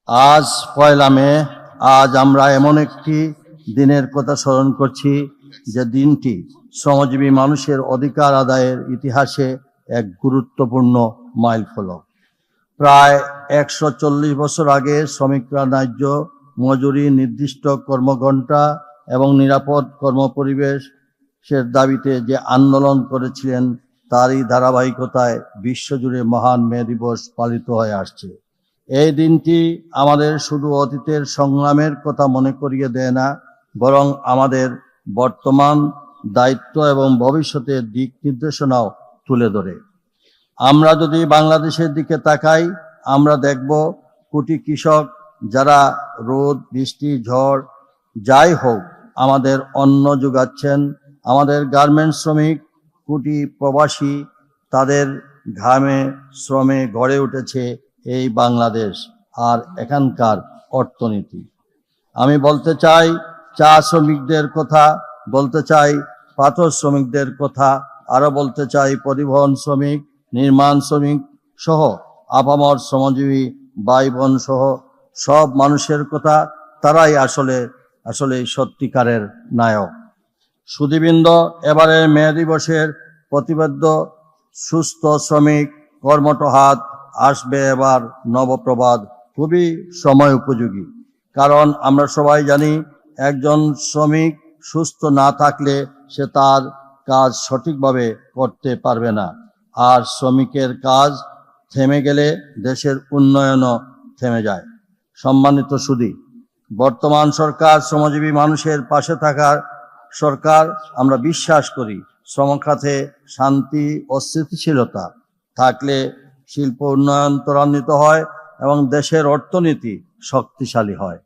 আজ পয়লা মে। আজ আমরা এমন একটি দিনের কথা স্মরণ করছি যে দিনটি শ্রমজীবী মানুষের অধিকার আদায়ের ইতিহাসে এক গুরুত্বপূর্ণ মাইলফলক। প্রায় 140 বছর আগে শ্রমিকরা ন্যায্য মজুরি, নির্দিষ্ট কর্মঘণ্টা এবং নিরাপদ কর্মপরিবেশের দাবিতে যে আন্দোলন করেছিলেন, তারই ধারাবাহিকতায় বিশ্বজুড়ে মহান মে দিবস পালিত হয়ে আসছে। এই দিনটি আমাদের শুধু অতীতের সংগ্রামের কথা মনে করিয়ে দেয় না, বরং আমাদের বর্তমান দায়িত্ব এবং ভবিষ্যতের দিক নির্দেশনাও তুলে ধরে। আমরা যদি বাংলাদেশের দিকে তাকাই, আমরা দেখব কোটি কৃষক যারা রোদ, বৃষ্টি, ঝড় যাই হোক আমাদের অন্ন যোগাচ্ছেন, আমাদের গার্মেন্টস শ্রমিক, কোটি প্রবাসী, তাদের ঘামে শ্রমে গড়ে উঠেছে এই বাংলাদেশ আর এখানকার অর্থনীতি। আমি বলতে চাই চা শ্রমিকদের কথা, বলতে চাই পাথর শ্রমিকদের কথা, আরো বলতে চাই পরিবহন শ্রমিক, নির্মাণ শ্রমিক সহ আপামর শ্রমজীবী ভাই বোন সহ সব মানুষের কথা। তারাই আসলে সত্যিকারের নায়ক। সুধীবৃন্দ, এবারের মে দিবসের প্রতিপাদ্য সুস্থ শ্রমিক কর্মঠ হাত আসবে এবার নবপ্রভাত খুবই সময় উপযোগী। কারণ আমরা সবাই জানি একজন শ্রমিক সুস্থ না থাকলে সে তার কাজ সঠিকভাবে করতে পারবে না, আর শ্রমিকের কাজ থেমে গেলে দেশের উন্নয়নও থেমে যায়। সম্মানিত সুধী, বর্তমান সরকার শ্রমজীবী মানুষের পাশে থাকার সরকার। আমরা বিশ্বাস করি শ্রম খাতে শান্তি ও স্থিতিশীলতা থাকলে শিল্প উন্নয়ন ত্বরান্বিত হয় এবং দেশের অর্থনীতি শক্তিশালী হয়।